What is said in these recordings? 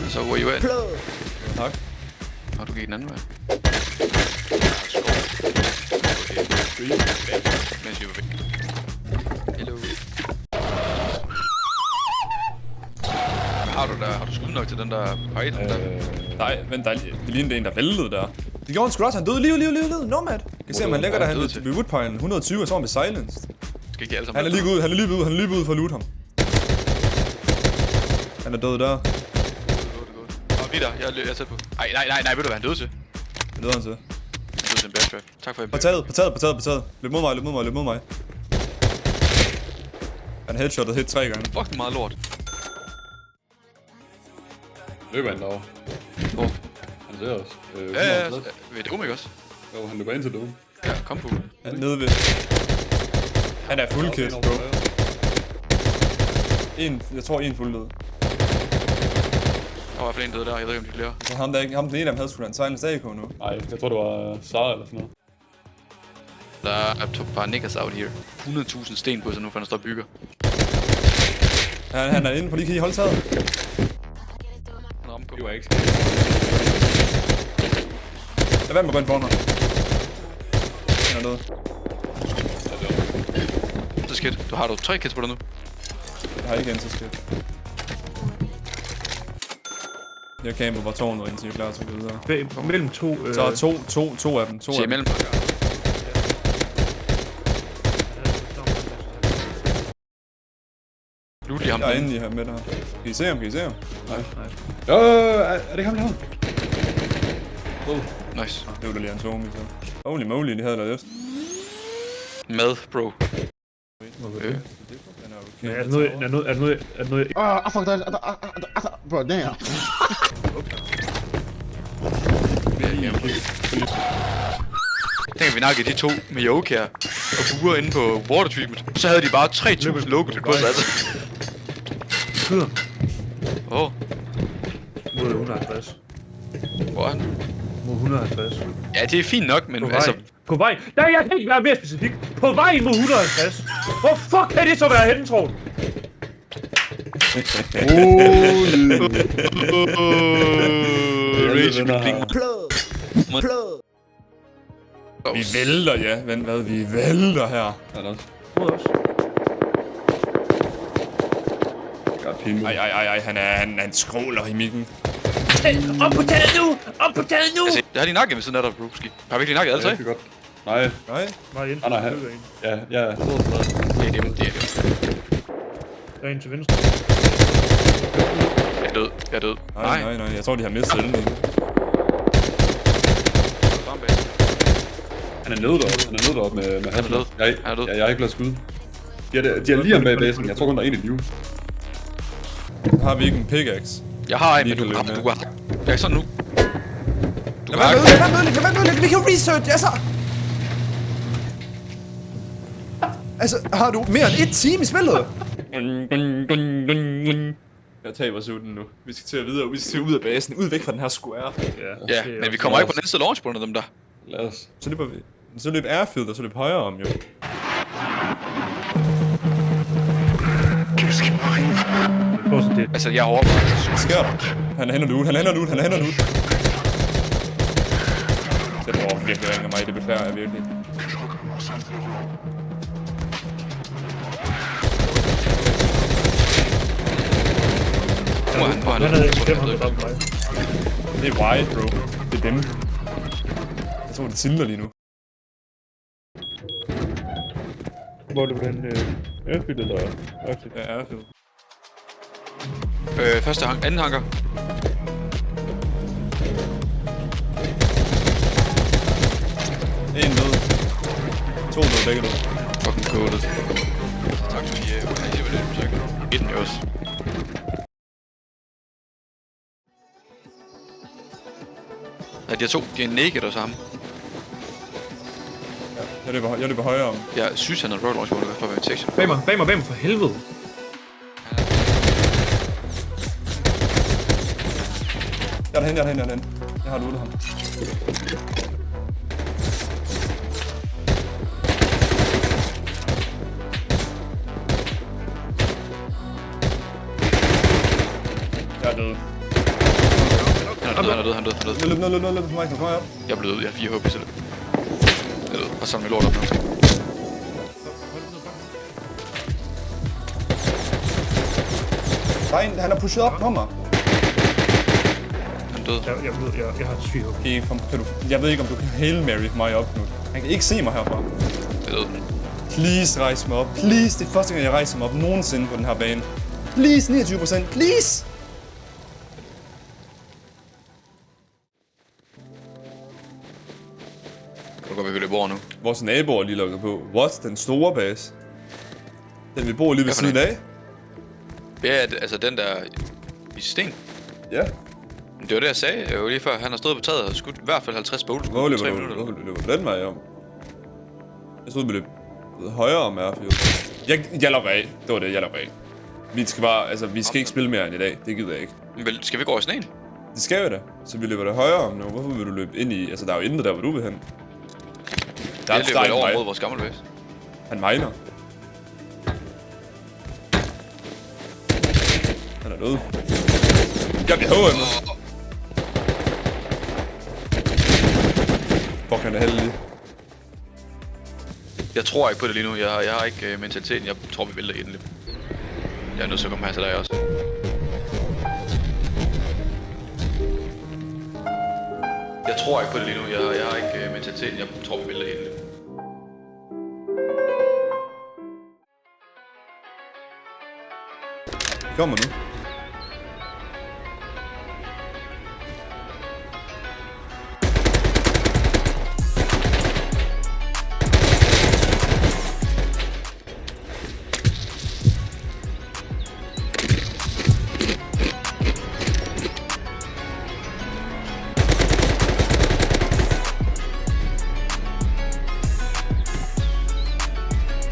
So where you at? Tak. Og du gik den anden vej. Mens vi var væk. Hello. Har du skud nok til den der fight? Nej, vent, det lignede en, der væltede der. Det gjorde han sgu også, han døde. Liv. Nomad. Kan se, om han ligger derhen ved woodpine. 120, og så var han ved silenced. Skal ikke alle sammen? Han er lige ude for at loot ham. Han er død der. Og vi der, jeg er tæt på. Nej, ved du hvad han døde til? Det døde han til. Han døde til en backtrap. Tak for en På taget. Løb mod mig. Han headshottet hit 3 gange. Fuck meget lort. Løber han derovre. Hvor? Han ser os. Ja, ved Dome ikke også? Jo, han løber ind til Dome. Ja, kom på. Han er nede ved. Han er full kit, bro. Jeg tror en fuld død. Der var i hvert fald en død der, jeg ved ikke om de flere. Så ham den ene af dem havde sgu da en silenced AK nu. Nej, jeg tror det var Sara eller sådan noget. Der er bare niggas out here. 100.000 sten på sig nu, for han står og bygger. Han er inde på lige, kan I holde taget? Han ramte på. Det var ikke Lad være med at gå ind foran mig. Han er død. Så skidt. Har du 3 kits på dig nu? Jeg har ikke en så skidt. Jeg camper bare tårnet indtil jeg er klar til at gå videre. Mellem to... Så er to af dem. Siger imellem. Loot lige ham. Jeg er inde i her med det her. Kan I se ham? Nej. er det ikke ham der? Nice. Det var da lige hans homie så. Holy moly, de havde lavet efter. Mad, bro. Er det noget... Fuck that. Bro, damn. Tænk, vi nakkede de to med Yoke her og buer inde på water treatment. Så havde de bare 3.000 logo på sig, altså. Skyder. Åh, Mod 150. hvor er han? Mod 150. Ja, det er fint nok, men altså... På vej. Nej, jeg kan ikke være mere specifik. På vej mod 150. Hvor fuck kan det så være henne, tror du? Vi vælter, ja. Vent, hvad? Vi vælter her. Ja, det også. Mod os. Ej, han skråler i mikken. Op på taget nu! Op på taget nu! Altså, jeg har lige nakket ved siden af dig, Bruski. Har vi ikke lige nakket alle tre? Det er godt. Nej. Nej, ind. Nej, han. Ja. Det er dem. Der er en til venstre. Jeg er død. Nej. Jeg tror, de har mistet den. Han er nede deroppe med Han er død. Jeg har ikke lavet skud. De er lige om bag basen. Jeg tror kun, der er en i live. Har vi ikke en pickaxe? Jeg har en, men du har... Jeg er sådan nu. Du har... Lad være med, vi kan research, altså, har du mere end 1 time i spillet? Jeg taber sutten nu. Vi skal til at videre, vi skal til ud af basen, ud væk fra den her square. Ja, men vi kommer ikke på næste launch på dem der. Lad os. Så løb airfield, og så løb højre om, jo. Altså, jeg har hårdt. Hvad sker der? Han er hen og loot. Det virkelig ringer mig, det beklager jeg virkelig. Han Han havde ikke stemt ham på mig. Det er white, bro. Det er dem. Jeg tror, det sindler lige nu. Hvor er det på den airfield eller airfield? Ja, airfield. Anden hangar. En død. 2 død, begge død. Fucking kodet. Tak fordi jeg var lidt besøg. Et den også. Ja, de er to. De er naked og sammen. Jeg løber højere om. Jeg synes, han er road launch, hvor du kan få med en section. Bag mig, for helvede. Jeg er derhen. Jeg har lootet ham. Jeg er død. Han er død. Løb på mig, kom op. Jeg er blevet ud, jeg har 4 HP selv. Jeg er død. Og så med lort op nu. Der er en, han har pushet op på mig. Han er død. Jeg har 4 HP. Okay, jeg ved ikke, om du kan Hail Mary mig op nu. Han kan ikke se mig herfra. Jeg er død. Please, rejs mig op. Please, det er første gang, jeg rejser mig op nogensinde på den her bane. Please, 29%. Please! Kan du godt, vi kan løbe over nu? Vores naboer er lige lukket på. What? Den store base? Den vi bor lige ved siden af? Ja, altså den der i sten. Ja. Det var det, jeg sagde jo lige før. Han har stået på taget og skudt i hvert fald 50 bolts. Hvor løber du den vej om? Jeg troede, vi løb højere om Airfield. Jeg logger af. Det var det, jeg logger af. Vi skal bare, altså, vi skal ikke spille mere end i dag. Det gider jeg ikke. Men skal vi gå over i sneen? Det skal vi da. Så vi løber det højere om nu. Hvorfor vil du løbe ind i? Altså, der er jo intet der, hvor du vil hen. Der Jeg løber over mod vores gamle base. Han miner. Han er død. Jeg bliver HM. Fuck, han er heldig. Jeg tror ikke på det lige nu. Jeg har ikke mentaliteten. Jeg tror, vi vælter i den lidt. Jeg er nødt til at komme her til dig også. Jeg tror ikke på det lige nu. Jeg har ikke mentaliteten. Jeg tror, vi vælter i den lidt. Kommer nu.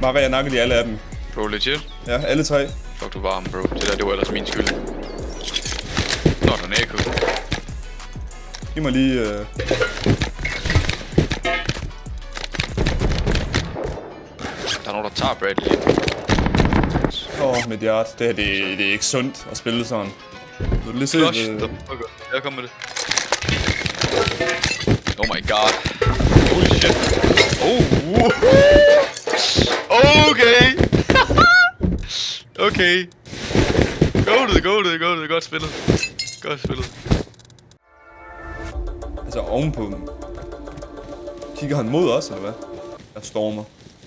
Maria, jeg nakkede i alle af dem. Bro, legit? Ja, alle tre. Fuck, du er varm, bro. Det var ellers min skyld. Nå, der er næko. Giv mig lige... Der er nogen, der tager Bradley. Mit hjerte. Det her, det er ikke sundt at spille sådan. Vil du lige se Flush det? the fuck up. Jeg kommer med det. Oh my god. Holy shit. Oh, okay. Okay. Go to it. Godt spillet. Altså ovenpå dem. Kigger han mod os, eller hvad? Jeg stormer.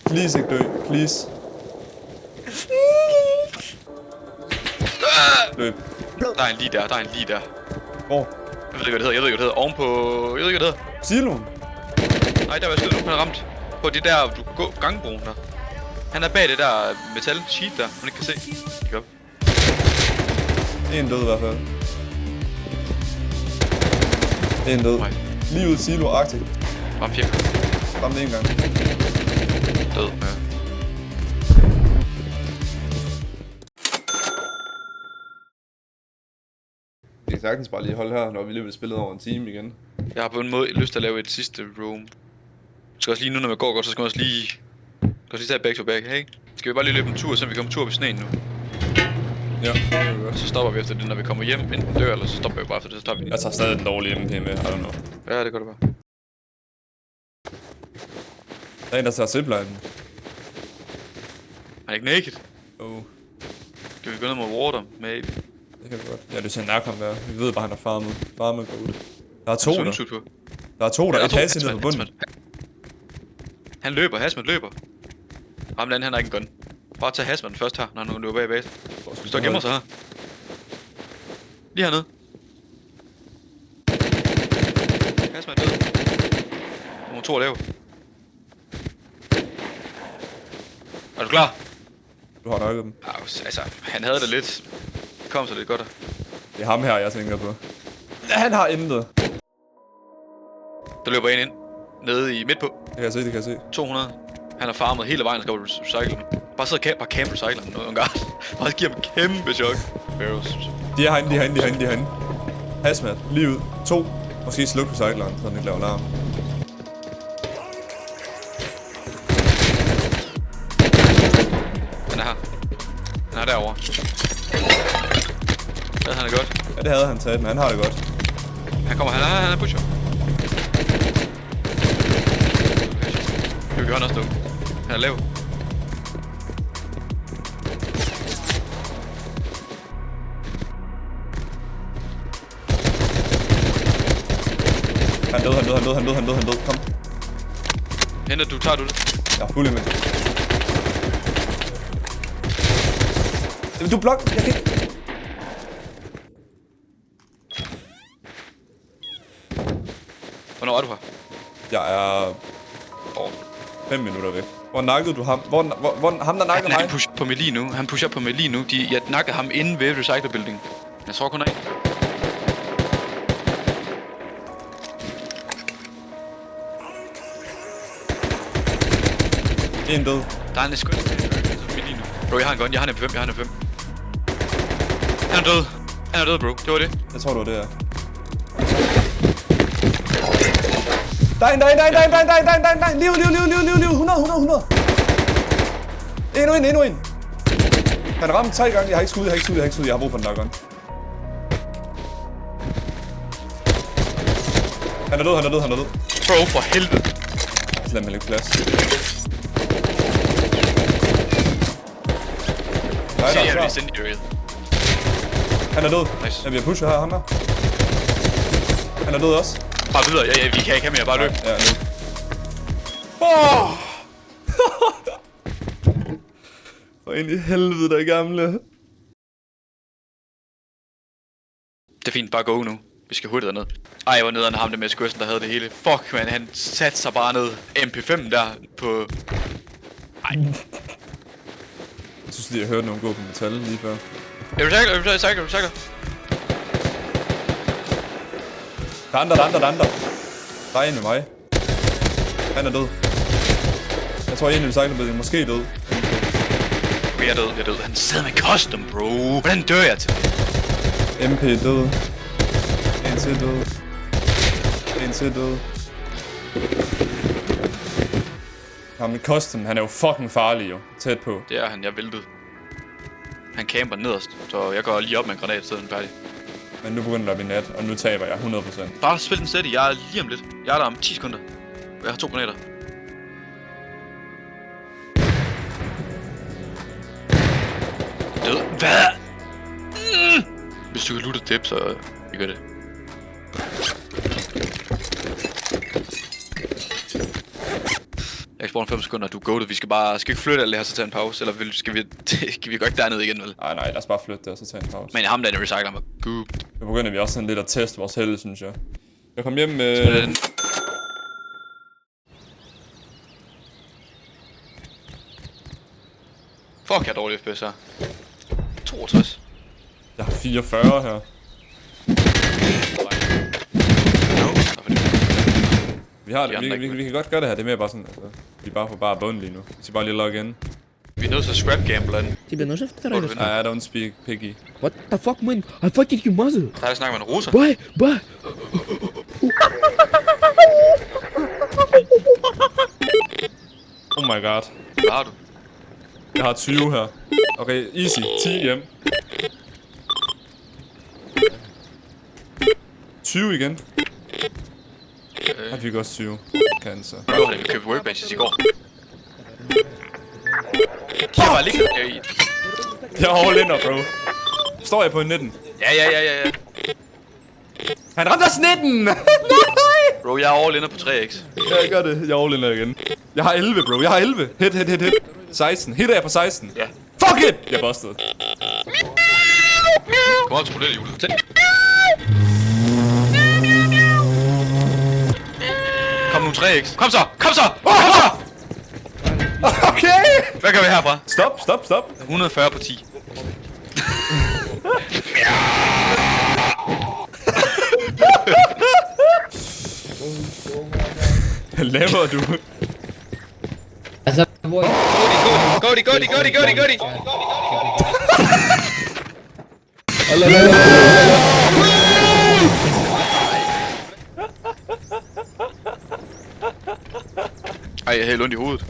Please ikke dø. Please. Løb. Der er en lige der. Hvor? Jeg ved ikke, hvad det hedder. Ovenpå... Jeg ved ikke, hvad det hedder. Siloen? Nej, der var jeg skyde nu. Han er ramt. På det der, du kan gå gangbroen der. Han er bag det der metal sheet der, man ikke kan se. Kig op. En død i hvert fald. En død. Nej. Lige ud silo, Arctic. Ram 4. Ramte en gang. Død, ja. Vi kan sagtens bare lige holde her, når vi lige vil spille over en time igen. Jeg har på en måde lyst til at lave et sidste room. Jeg skal også lige nu, når vi går godt, så skal vi også lige... tage back to back, hey? Skal vi bare lige løbe en tur, så vi kommer tur på sneen nu? Ja, det er godt. Så stopper vi efter det, når vi kommer hjem, enten dør, eller så stopper vi bare efter det, så tager vi... Jeg tager stadig den dårlige MP med, I don't know. Ja, det gør det bare. Der er en, der tager zipline. Han er ikke naked. Oh, Skal vi gå ned mod water, maybe? det kan vi godt. Ja, det ser nærkom der. Vi ved bare, han er farmet. Farmet går ud. Der er to Han der. swimsuit på. Der er to der. Ja, Et has nede på bunden. Han løber, Hasmat løber. Ham den anden, han har ikke en gun. Bare tag Hasmat først her, når han løber bag i base. Vi står og gemmer sig her. Lige hernede. Hasmat død. Nummer 2 er lav. Er du klar? Du har nøglet dem. Ja, altså, han havde det lidt. Det kom så lidt godt. Det er ham her, jeg tænker på. Han har intet. Der løber en ind. Nede i midt på. Det kan jeg se. 200. Han har farmet hele vejen og skal over recycle. Bare sidde og camp recycler nogle gange. Bare giver dem kæmpe chok. Barrels. De er herinde. Hazmat, lige ud. 2. Måske sluk recycleren, så den ikke laver larm. Han er her. Han er derovre. Ja, han er godt. Ja, det havde han taget, men han har det godt. Han kommer, han er pusher. Det gør han også dog. Han er lav. Han død. Kom. Henter du, tager du det? Jeg er fuld med. Du blok. Jeg kan ikke. Hvornår er du her? Jeg er 5 minutter væk. Hvor nakkede du ham? Hvor ham der nakkede mig? Han pusher på mig lige nu. Han pusher på mig lige nu. Jeg nakkede ham inde ved Recycle Building. Jeg tror kun af. En død. Der er en skud. Lige nu. Bro, jeg har en gun. Jeg har en M5. Han er død, bro. Det var det. Jeg tror, det var det her. Der er en. Liv. 100. Endnu en. Han ramte 3 gange. Jeg har ikke skud. Jeg har brug for den der gun. Han er død. Bro, for helvede. Lad mig lægge plads. Nej, Se, der er jeg klar. vil sende i rail. Han er død. Nice. Jeg bliver pushet her, ham der. Han er død også. Bare videre. Vi kan ikke have mere. Bare løb. Ja, løb. For ind i helvede, der gamle. Det er fint. Bare gå nu. Vi skal hurtigt derned. Ej, jeg var nederen af ham der med skørsen, der havde det hele. Fuck, man. Han satte sig bare ned. MP5 der på... Ej. Jeg synes lige, jeg hørte nogen gå på metal lige før. Recycle. Der er andre. Der er en med mig. Han er død. Jeg tror, en i recyclebuilding måske er død. Jeg er død. Han sidder med custom, bro. Hvordan dør jeg til? MP er død. En til død. Ham med custom, han er jo fucking farlig jo. Tæt på. Det er han. Jeg væltede. Han camper nederst, så jeg går lige op med en granat, så er den færdig. Men nu begynder der at blive nat, og nu taber jeg 100%. Bare spil den steady. Jeg er lige om lidt. Jeg er der om 10 sekunder. Jeg har 2 granater. Død. Hvad? Hvis du kan loote dip, så vi gør det. Jeg spawner 5 sekunder, du er goated. Vi skal ikke flytte alt det her, så tage en pause. Eller skal vi gå ikke derned igen, vel? Nej, lad os bare flytte det, og så tage en pause. Men ham der, der recycler mig. Goop. Nu begynder vi også sådan lidt at teste vores held, synes jeg. Jeg kom hjem med... Fuck, jeg er dårlig FPS her. 62. Jeg har 44 her. Vi har det. Vi kan godt gøre det her. Det er mere bare sådan, altså... Vi er bare på bare bund lige nu. Vi skal bare lige logge ind. Vi er nødt til at scrap gamble den. Тебе нужно второй раз? I don't speak piggy. What the fuck, man? I fucking you muzzle. Der er snakker med en russer. Bye. Oh my god. Hvad har du? Jeg har 20 her. Okay, easy. 10 hjem. 20 igen. Jeg fik også 20. Cancer. Bro, vi købte workbenches i går. De har bare ligget her i. Jeg er all inner, bro. Står jeg på en 19? Ja. Han ramte os 19! Nej! Bro, jeg er all inner på 3x. Ja, jeg gør det. Jeg er all inner igen. Jeg har 11, bro. Jeg har 11. Hit. 16. Hitter jeg på 16? Ja. Fuck it! Jeg bustede. Kom op til modelhjulet. Tænd. Kom nu 3x. Kom så! Okay! Hvad gør vi herfra? Stop. 140 på 10. Hvad laver du? Gå de. Ej, jeg har helt ondt i hovedet.